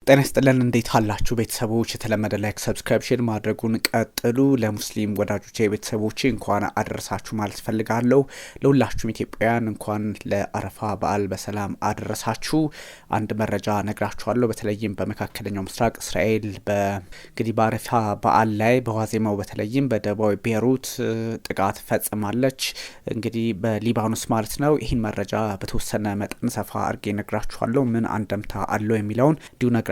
ጤና ይስጥልን እንዴት አላችሁ ቤተሰቦች? የተለመደ ላይክ ሰብስክሪፕሽን ማድረጉን ቀጥሉ። ለሙስሊም ወዳጆቼ ቤተሰቦቼ እንኳን አደረሳችሁ ማለት ፈልጋለሁ። ለሁላችሁም ኢትዮጵያውያን እንኳን ለአረፋ በዓል በሰላም አደረሳችሁ። አንድ መረጃ ነግራችኋለሁ። በተለይም በመካከለኛው ምስራቅ እስራኤል እንግዲህ በአረፋ በዓል ላይ በዋዜማው በተለይም በደቡባዊ ቤይሩት ጥቃት ፈጽማለች። እንግዲህ በሊባኖስ ማለት ነው። ይህን መረጃ በተወሰነ መጠን ሰፋ አድርጌ ነግራችኋለሁ። ምን አንደምታ አለው የሚለውን እንዲሁ ነግራችኋለሁ።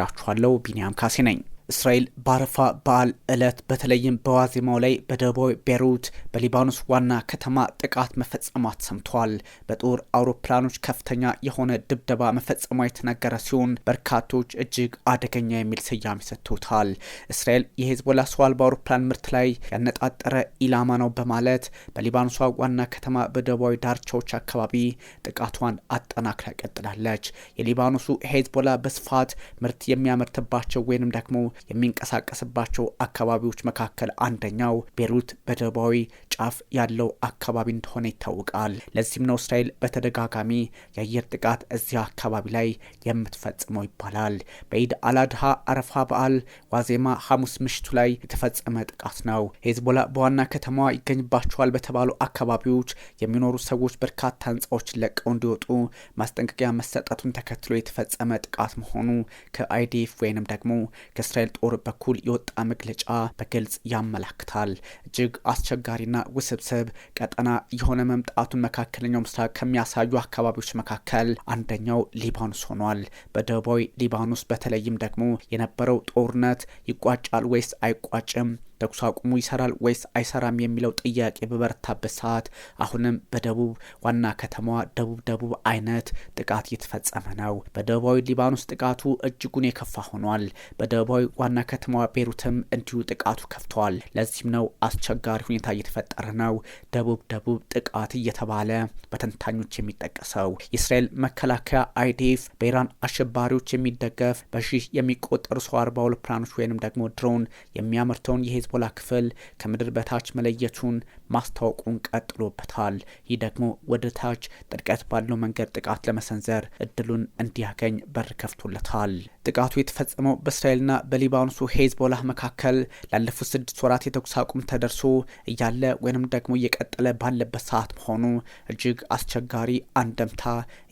ቢኒያም ካሴ ነኝ። እስራኤል በአረፋ በዓል ዕለት በተለይም በዋዜማው ላይ በደቡባዊ ቤይሩት በሊባኖስ ዋና ከተማ ጥቃት መፈጸሟ ተሰምቷል። በጦር አውሮፕላኖች ከፍተኛ የሆነ ድብደባ መፈጸሟ የተነገረ ሲሆን በርካቶች እጅግ አደገኛ የሚል ስያሜ ሰጥቶታል። እስራኤል የሄዝቦላ ሰው አልባ አውሮፕላን ምርት ላይ ያነጣጠረ ኢላማ ነው በማለት በሊባኖሷ ዋና ከተማ በደቡባዊ ዳርቻዎች አካባቢ ጥቃቷን አጠናክራ ቀጥላለች። የሊባኖሱ ሄዝቦላ በስፋት ምርት የሚያመርትባቸው ወይንም ደግሞ የሚንቀሳቀስባቸው አካባቢዎች መካከል አንደኛው ቤይሩት በደቡባዊ ጫፍ ያለው አካባቢ እንደሆነ ይታወቃል። ለዚህም ነው እስራኤል በተደጋጋሚ የአየር ጥቃት እዚያ አካባቢ ላይ የምትፈጽመው ይባላል። በኢድ አልአድሃ አረፋ በዓል ዋዜማ ሐሙስ ምሽቱ ላይ የተፈጸመ ጥቃት ነው። ሄዝቦላ በዋና ከተማዋ ይገኝባቸዋል በተባሉ አካባቢዎች የሚኖሩ ሰዎች በርካታ ህንፃዎችን ለቀው እንዲወጡ ማስጠንቀቂያ መሰጠቱን ተከትሎ የተፈጸመ ጥቃት መሆኑ ከአይዲኤፍ ወይንም ደግሞ ከእስራኤል ጦር በኩል የወጣ መግለጫ በግልጽ ያመላክታል። እጅግ አስቸጋሪና ውስብስብ ቀጠና የሆነ መምጣቱን መካከለኛው ምስራቅ ከሚያሳዩ አካባቢዎች መካከል አንደኛው ሊባኖስ ሆኗል። በደቡባዊ ሊባኖስ በተለይም ደግሞ የነበረው ጦርነት ይቋጫል ወይስ አይቋጭም፣ ተኩስ አቁሙ ይሰራል ወይስ አይሰራም የሚለው ጥያቄ በበረታበት ሰዓት አሁንም በደቡብ ዋና ከተማዋ ደቡብ አይነት ጥቃት እየተፈጸመ ነው። በደቡባዊ ሊባኖስ ጥቃቱ እጅጉን የከፋ ሆኗል። በደቡባዊ ዋና ከተማዋ ቤይሩትም እንዲሁ ጥቃቱ ከፍቷል። ለዚህም ነው አስቸጋሪ ሁኔታ እየተፈጠረ ነው ደቡብ ጥቃት እየተባለ በተንታኞች የሚጠቀሰው። የእስራኤል መከላከያ አይዲኤፍ በኢራን አሸባሪዎች የሚደገፍ በሺህ የሚቆጠሩ ሰው አልባ አውሮፕላኖች ወይንም ደግሞ ድሮን የሚያመርተውን የሄዝቦላ ክፍል ከምድር በታች መለየቱን ማስታወቁን ቀጥሎበታል። ይህ ደግሞ ወደ ታች ጥልቀት ባለው መንገድ ጥቃት ለመሰንዘር እድሉን እንዲያገኝ በር ከፍቶለታል። ጥቃቱ የተፈጸመው በእስራኤልና በሊባኖሱ ሄዝቦላ መካከል ላለፉት 6 ወራት የተኩስ አቁም ተደርሶ እያለ ወይንም ደግሞ እየቀጠለ ባለበት ሰዓት መሆኑ እጅግ አስቸጋሪ አንደምታ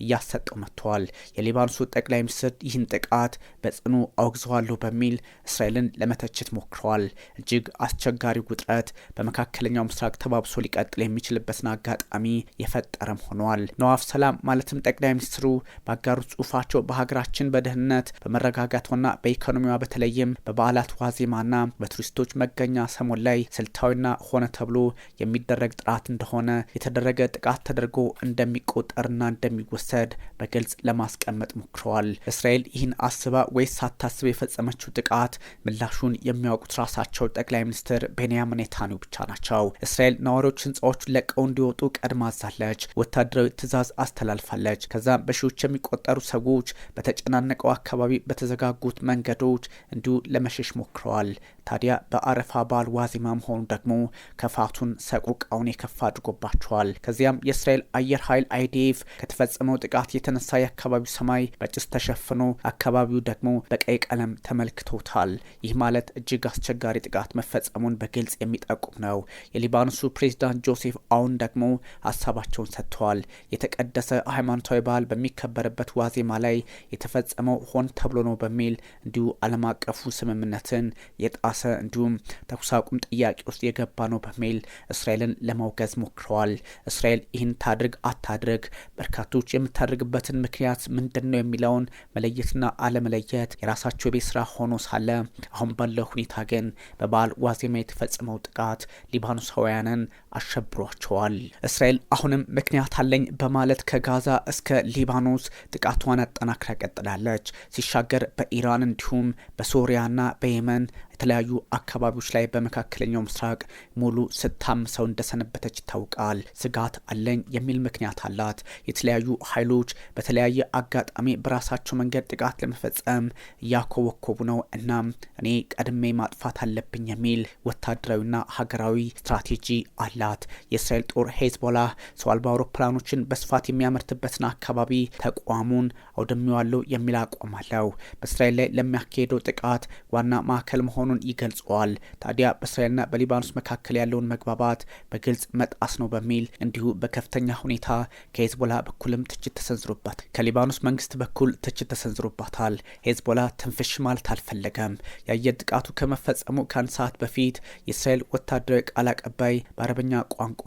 እያሰጠው መጥቷል። የሊባኖሱ ጠቅላይ ሚኒስትር ይህን ጥቃት በጽኑ አውግዘዋለሁ በሚል እስራኤልን ለመተቸት ሞክረዋል። እጅግ አስቸጋሪ ውጥረት በመካከለኛው ምስራቅ ተባብሶ ሊቀጥል የሚችልበትን አጋጣሚ የፈጠረም ሆኗል። ነዋፍ ሰላም ማለትም ጠቅላይ ሚኒስትሩ ባጋሩ ጽሁፋቸው በሀገራችን በደህንነት በመረጋጋቷና በኢኮኖሚዋ በተለይም በበዓላት ዋዜማና በቱሪስቶች መገኛ ሰሞን ላይ ስልታዊና ሆነ ተብሎ የሚደረግ ጥራት እንደሆነ የተደረገ ጥቃት ተደርጎ እንደሚቆጠርና እንደሚወሰድ በግልጽ ለማስቀመጥ ሞክረዋል። እስራኤል ይህን አስባ ወይስ ሳታስብ የፈጸመችው ጥቃት ምላሹን የሚያውቁት ራሳቸው ጠቅላይ ሚኒስትር ቤንያሚን ኔታንያሁ ብቻ ናቸው። እስራኤል ነዋሪዎች ህንፃዎቹን ለቀው እንዲወጡ ቀድማ አዛለች። ወታደራዊ ትዕዛዝ አስተላልፋለች። ከዛም በሺዎች የሚቆጠሩ ሰዎች በተጨናነቀው አካባቢ በተዘጋጉት መንገዶች እንዲሁ ለመሸሽ ሞክረዋል። ታዲያ በአረፋ በዓል ዋዜማ መሆኑ ደግሞ ከፋቱን ሰቆቃውን የከፋ አድርጎባቸዋል። ከዚያም የእስራኤል አየር ኃይል አይዲኤፍ ከተፈጸመው ጥቃት የተነሳ የአካባቢው ሰማይ በጭስ ተሸፍኖ አካባቢው ደግሞ በቀይ ቀለም ተመልክቶታል። ይህ ማለት እጅግ አስቸጋሪ ጥቃት መፈጸሙን በግልጽ የሚጠቁም ነው። የሊባኖሱ ፕሬዝዳንት ጆሴፍ አውን ደግሞ ሀሳባቸውን ሰጥተዋል። የተቀደሰ ሃይማኖታዊ በዓል በሚከበርበት ዋዜማ ላይ የተፈጸመው ሆን ተብሎ ነው በሚል እንዲሁ ዓለም አቀፉ ስምምነትን የጣሰ እንዲሁም ተኩስ አቁም ጥያቄ ውስጥ የገባ ነው በሚል እስራኤልን ለማውገዝ ሞክረዋል። እስራኤል ይህን ታድርግ አታድርግ በርካቶች የምታደርግበትን ምክንያት ምንድን ነው የሚለውን መለየትና አለመለየት የራሳቸው የቤት ስራ ሆኖ ሳለ አሁን ባለው ሁኔታ ግን በበዓል ዋዜማ የተፈጸመው ጥቃት ሊባኖሳውያንን አሸብሯቸዋል። እስራኤል አሁንም ምክንያት አለኝ በማለት ከጋዛ እስከ ሊባኖስ ጥቃቷን አጠናክራ ቀጥላለች። ሲሻገር በኢራን እንዲሁም በሶሪያና በየመን የተለያዩ አካባቢዎች ላይ በመካከለኛው ምስራቅ ሙሉ ስታምሰው እንደሰነበተች ይታወቃል። ስጋት አለኝ የሚል ምክንያት አላት። የተለያዩ ኃይሎች በተለያየ አጋጣሚ በራሳቸው መንገድ ጥቃት ለመፈጸም እያኮበኮቡ ነው። እናም እኔ ቀድሜ ማጥፋት አለብኝ የሚል ወታደራዊና ሀገራዊ ስትራቴጂ አላት። የእስራኤል ጦር ሄዝቦላህ ሰው አልባ አውሮፕላኖችን በስፋት የሚያመርትበትን አካባቢ ተቋሙን አውድሜዋለሁ የሚል አቋም አለው። በእስራኤል ላይ ለሚያካሄደው ጥቃት ዋና ማዕከል መሆኑን ይገልጸዋል። ታዲያ በእስራኤልና በሊባኖስ መካከል ያለውን መግባባት በግልጽ መጣስ ነው በሚል እንዲሁ በከፍተኛ ሁኔታ ከሄዝቦላህ በኩልም ትችት ተሰንዝሮባታል። ከሊባኖስ መንግስት በኩል ትችት ተሰንዝሮባታል። ሄዝቦላህ ትንፍሽ ማለት አልፈለገም። የአየር ጥቃቱ ከመፈጸሙ ከአንድ ሰዓት በፊት የእስራኤል ወታደራዊ ቃል አቀባይ በአረበኛ ቋንቋ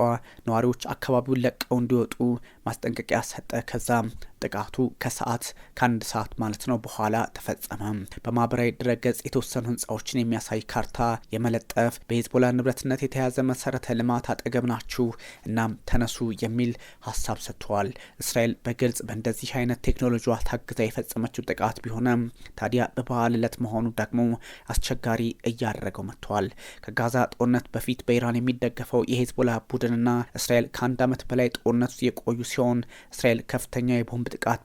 ነዋሪዎች አካባቢውን ለቀው እንዲወጡ ማስጠንቀቂያ ሰጠ። ከዛም ጥቃቱ ከአንድ ሰዓት ማለት ነው በኋላ ተፈጸመ። በማህበራዊ ድረገጽ የተወሰኑ ህንፃዎችን የሚያሳይ ካርታ የመለጠፍ በሄዝቦላ ንብረትነት የተያዘ መሰረተ ልማት አጠገብ ናችሁ እናም ተነሱ የሚል ሀሳብ ሰጥተዋል። እስራኤል በግልጽ በእንደዚህ አይነት ቴክኖሎጂዋ ታግዛ የፈጸመችው ጥቃት ቢሆንም ታዲያ በበዓል ዕለት መሆኑ ደግሞ አስቸጋሪ እያደረገው መጥቷል። ከጋዛ ጦርነት በፊት በኢራን የሚደገፈው የሄዝቦላ ቡድንና እስራኤል ከአንድ ዓመት በላይ ጦርነት የቆዩ ሲሆን እስራኤል ከፍተኛ የቦምብ ጥቃት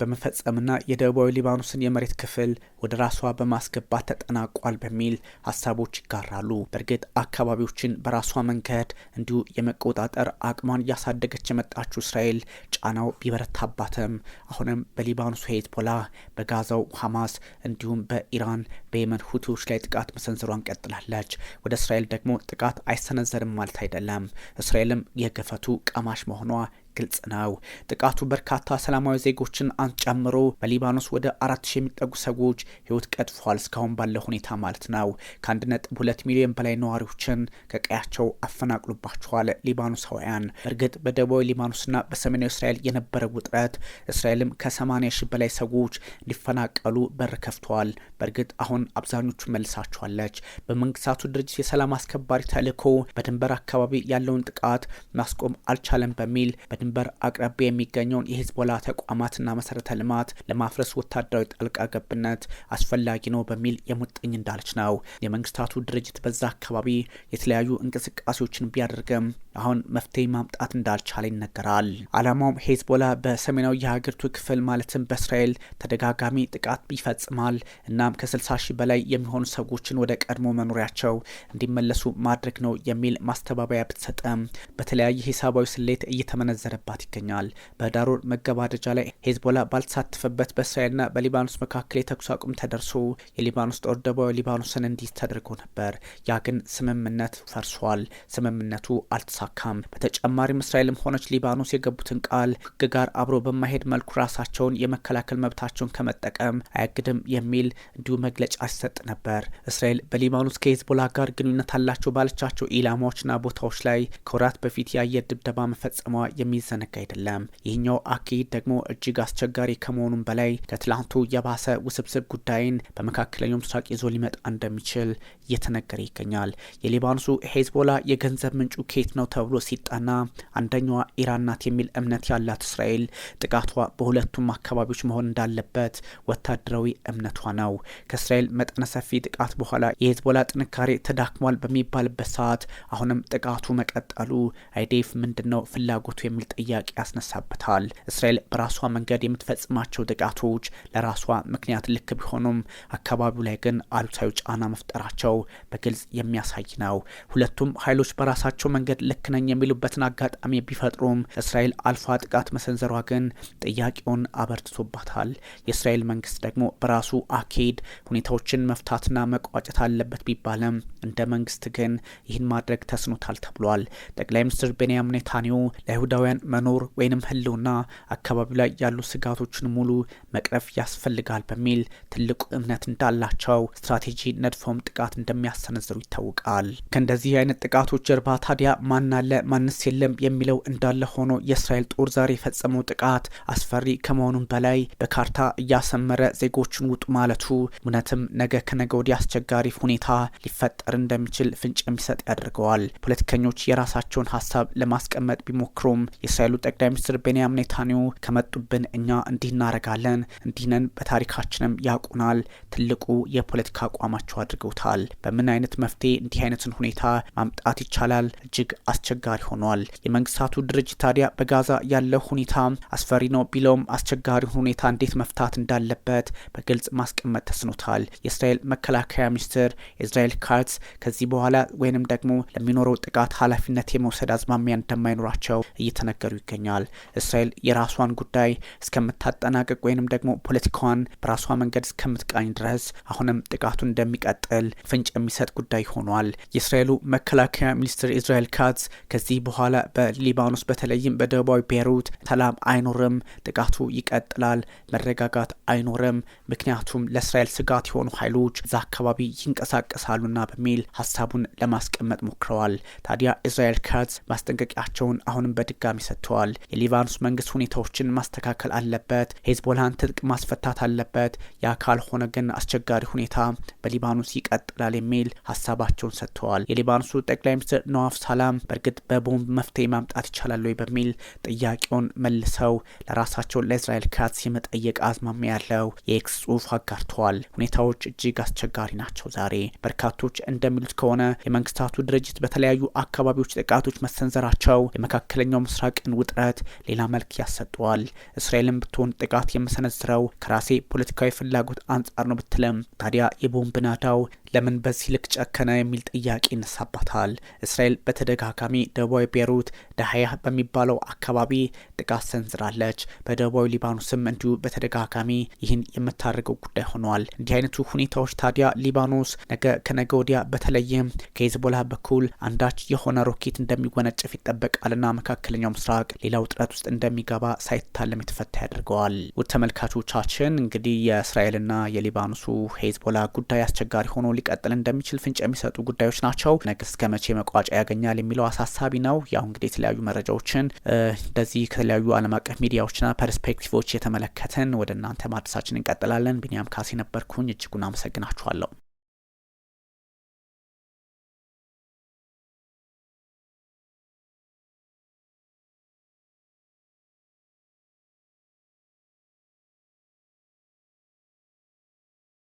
በመፈጸምና የደቡባዊ ሊባኖስን የመሬት ክፍል ወደ ራሷ በማስገባት ተጠናቋል በሚል ሀሳቦች ይጋራሉ። በእርግጥ አካባቢዎችን በራሷ መንገድ እንዲሁ የመቆጣጠር አቅሟን እያሳደገች የመጣችው እስራኤል ጫናው ቢበረታባትም አሁንም በሊባኖሱ ሄዝቦላህ፣ በጋዛው ሐማስ እንዲሁም በኢራን በየመን ሁቲዎች ላይ ጥቃት መሰንዘሯን ቀጥላለች። ወደ እስራኤል ደግሞ ጥቃት አይሰነዘርም ማለት አይደለም። እስራኤልም የገፈቱ ቀማሽ መሆኗ ግልጽ ነው። ጥቃቱ በርካታ ሰላማዊ ዜጎችን ጨምሮ በሊባኖስ ወደ 4000 የሚጠጉ ሰዎች ህይወት ቀጥፏል። እስካሁን ባለው ሁኔታ ማለት ነው። ከ1.2 ሚሊዮን በላይ ነዋሪዎችን ከቀያቸው አፈናቅሎባቸዋል ሊባኖሳውያን። እርግጥ በደቡባዊ ሊባኖስና በሰሜናዊ እስራኤል የነበረው ውጥረት እስራኤልም ከ80 ሺህ በላይ ሰዎች እንዲፈናቀሉ በር ከፍተዋል። በእርግጥ አሁን አብዛኞቹ መልሳቸዋለች። በመንግስታቱ ድርጅት የሰላም አስከባሪ ተልዕኮ በድንበር አካባቢ ያለውን ጥቃት ማስቆም አልቻለም በሚል በድንበር አቅራቢያ የሚገኘውን የሄዝቦላ ተቋማትና መሰረተ ልማት ለማፍረስ ወታደራዊ ጣልቃ ገብነት አስፈላጊ ነው በሚል የሙጥኝ እንዳለች ነው። የመንግስታቱ ድርጅት በዛ አካባቢ የተለያዩ እንቅስቃሴዎችን ቢያደርግም አሁን መፍትሄ ማምጣት እንዳልቻለ ይነገራል። አላማውም ሄዝቦላ በሰሜናዊ የሀገሪቱ ክፍል ማለትም በእስራኤል ተደጋጋሚ ጥቃት ይፈጽማል። እናም ከ60 ሺህ በላይ የሚሆኑ ሰዎችን ወደ ቀድሞ መኖሪያቸው እንዲመለሱ ማድረግ ነው የሚል ማስተባበያ ብትሰጠም በተለያየ ሂሳባዊ ስሌት እየተመነዘረባት ይገኛል። በህዳር ወር መገባደጃ ላይ ሄዝቦላ ባልተሳተፈበት በእስራኤልና በሊባኖስ መካከል የተኩስ አቁም ተደርሶ የሊባኖስ ጦር ደቡባዊ ሊባኖስን እንዲይዝ ተደርጎ ነበር። ያ ግን ስምምነት ፈርሷል። ስምምነቱ አልተሳካም። በተጨማሪም እስራኤልም ሆነች ሊባኖስ የገቡትን ቃል ህግ ጋር አብሮ በማሄድ መልኩ ራሳቸውን የመከላከል መብታቸውን ከመጠቀም አያግድም የሚል እንዲሁ መግለጫ ሲሰጥ ነበር። እስራኤል በሊባኖስ ከሄዝቦላ ጋር ግንኙነት አላቸው ባለቻቸው ኢላማዎችና ቦታዎች ላይ ከወራት በፊት የአየር ድብደባ መፈጸሟ የሚዘነጋ አይደለም። ይህኛው አካሄድ ደግሞ እጅግ አስቸጋሪ ከመሆኑም በላይ ከትላንቱ የባሰ ውስብስብ ጉዳይን በመካከለኛው ምስራቅ ይዞ ሊመጣ እንደሚችል እየተነገረ ይገኛል። የሊባኖሱ ሄዝቦላ የገንዘብ ምንጩ ኬት ነው ተብሎ ሲጠና አንደኛዋ ኢራን ናት የሚል እምነት ያላት እስራኤል ጥቃቷ በሁለቱም አካባቢዎች መሆን እንዳለበት ወታደራዊ እምነቷ ነው። ከእስራኤል መጠነ ሰፊ ጥቃት በኋላ የሄዝቦላ ጥንካሬ ተዳክሟል በሚባልበት ሰዓት አሁንም ጥቃቱ መቀጠሉ አይዴፍ ምንድነው ፍላጎቱ የሚል ጥያቄ ያስነሳበታል። እስራኤል በራሷ መንገድ የምትፈጽማቸው ጥቃቶች ለራሷ ምክንያት ልክ ቢሆኑም አካባቢው ላይ ግን አሉታዊ ጫና መፍጠራቸው በግልጽ የሚያሳይ ነው። ሁለቱም ኃይሎች በራሳቸው መንገድ ልክ ነኝ የሚሉበትን አጋጣሚ ቢፈጥሩም እስራኤል አልፋ ጥቃት መሰንዘሯ ግን ጥያቄውን አበርትቶባታል። የእስራኤል መንግስት ደግሞ በራሱ አካሄድ ሁኔታዎችን መፍታትና መቋጨት አለበት ቢባልም እንደ መንግስት ግን ይህን ማድረግ ተስኖታል ተብሏል። ጠቅላይ ሚኒስትር ቤንያሚን ኔታንያሁ ለይሁዳውያን መኖር ወይንም ህልውና አካባቢው ላይ ያሉ ስጋቶችን ሙሉ መቅረፍ ያስፈልጋል በሚል ትልቁ እምነት እንዳላቸው ስትራቴጂ ነድፈውም ጥቃት እንደሚያሰነዝሩ ይታወቃል። ከእንደዚህ አይነት ጥቃቶች ጀርባ ታዲያ ማን አለ ማንስ የለም የሚለው እንዳለ ሆኖ የእስራኤል ጦር ዛሬ የፈጸመው ጥቃት አስፈሪ ከመሆኑም በላይ በካርታ እያሰመረ ዜጎችን ውጡ ማለቱ እውነትም ነገ ከነገ ወዲያ አስቸጋሪ ሁኔታ ሊፈጠር እንደሚችል ፍንጭ የሚሰጥ ያደርገዋል። ፖለቲከኞች የራሳቸውን ሀሳብ ለማስቀመጥ ቢሞክሩም የእስራኤሉ ጠቅላይ ሚኒስትር ቤንያሚን ኔታንያሁ ከመጡብን እኛ እንዲህ እናረጋለን፣ እንዲህነን፣ በታሪካችንም ያውቁናል ትልቁ የፖለቲካ አቋማቸው አድርገውታል። በምን አይነት መፍትሄ እንዲህ አይነትን ሁኔታ ማምጣት ይቻላል? እጅግ አስቸጋሪ ሆኗል። የመንግስታቱ ድርጅት ታዲያ በጋዛ ያለው ሁኔታ አስፈሪ ነው ቢለውም አስቸጋሪ ሁኔታ እንዴት መፍታት እንዳለበት በግልጽ ማስቀመጥ ተስኖታል። የእስራኤል መከላከያ ሚኒስትር ኢዝራኤል ካትዝ ከዚህ በኋላ ወይንም ደግሞ ለሚኖረው ጥቃት ኃላፊነት የመውሰድ አዝማሚያ እንደማይኖራቸው እየተነገሩ ይገኛል። እስራኤል የራሷን ጉዳይ እስከምታጠናቅቅ ወይንም ደግሞ ፖለቲካዋን በራሷ መንገድ እስከምትቃኝ ድረስ አሁንም ጥቃቱ እንደሚቀጥል ፍንጭ የሚሰጥ ጉዳይ ሆኗል። የእስራኤሉ መከላከያ ሚኒስትር ኢዝራኤል ካትዝ ከዚህ በኋላ በሊባኖስ በተለይም በደቡባዊ ቤይሩት ሰላም አይኖርም፣ ጥቃቱ ይቀጥላል፣ መረጋጋት አይኖርም፣ ምክንያቱም ለእስራኤል ስጋት የሆኑ ኃይሎች እዛ አካባቢ ይንቀሳቀሳሉና በሚል ሀሳቡን ለማስቀመጥ ሞክረዋል። ታዲያ ኢዝራኤል ካትዝ ማስጠንቀቂያቸውን አሁንም በድጋሚ ሰጥተዋል። የሊባኖስ መንግስት ሁኔታዎችን ማስተካከል አለበት፣ ሄዝቦላን ትጥቅ ማስፈታት አለበት፣ ያ ካልሆነ ግን አስቸጋሪ ሁኔታ በሊባኖስ ይቀጥላል የሚል ሀሳባቸውን ሰጥተዋል። የሊባኖሱ ጠቅላይ ሚኒስትር ነዋፍ ሰላም በእርግጥ በቦምብ መፍትሄ ማምጣት ይቻላል ወይ በሚል ጥያቄውን መልሰው ለራሳቸው ለኢዝራኤል ካትዝ የመጠየቅ አዝማሚያ ያለው የኤክስ ጽሑፍ አጋርተዋል። ሁኔታዎች እጅግ አስቸጋሪ ናቸው። ዛሬ በርካቶች እንደሚሉት ከሆነ የመንግስታቱ ድርጅት በተለያዩ አካባቢዎች ጥቃቶች መሰንዘራቸው የመካከለኛው ምስራቅን ውጥረት ሌላ መልክ ያሰጠዋል። እስራኤልን ብትሆን ጥቃት የምሰነዝረው ከራሴ ፖለቲካዊ ፍላጎት አንጻር ነው ብትልም ታዲያ የቦምብ ናዳው ለምን በዚህ ልክ ጨከነ የሚል ጥያቄ ይነሳባታል። እስራኤል በተደጋጋሚ ደቡባዊ ቤይሩት ዳህያ በሚባለው አካባቢ ጥቃት ሰንዝራለች። በደቡባዊ ሊባኖስም እንዲሁ በተደጋጋሚ ይህን የምታደርገው ጉዳይ ሆኗል። እንዲህ አይነቱ ሁኔታዎች ታዲያ ሊባኖስ ነገ ከነገ ወዲያ በተለይም ከሄዝቦላ በኩል አንዳች የሆነ ሮኬት እንደሚወነጨፍ ይጠበቃልና መካከለኛው ምስራቅ ሌላ ውጥረት ውስጥ እንደሚገባ ሳይታለም የተፈታ ያደርገዋል። ውድ ተመልካቾቻችን እንግዲህ የእስራኤልና የሊባኖሱ ሄዝቦላ ጉዳይ አስቸጋሪ ሆኖ ሊቀጥል እንደሚችል ፍንጭ የሚሰጡ ጉዳዮች ናቸው። ነገ እስከ መቼ መቋጫ ያገኛል የሚለው አሳሳቢ ነው። ያው እንግዲህ የተለያዩ መረጃዎችን እንደዚህ ከተለያዩ ዓለም አቀፍ ሚዲያዎችና ፐርስፔክቲቮች የተመለከትን ወደ እናንተ ማድረሳችን እንቀጥላለን። ቢኒያም ካሴ ነበርኩኝ። እጅጉን አመሰግናችኋለሁ።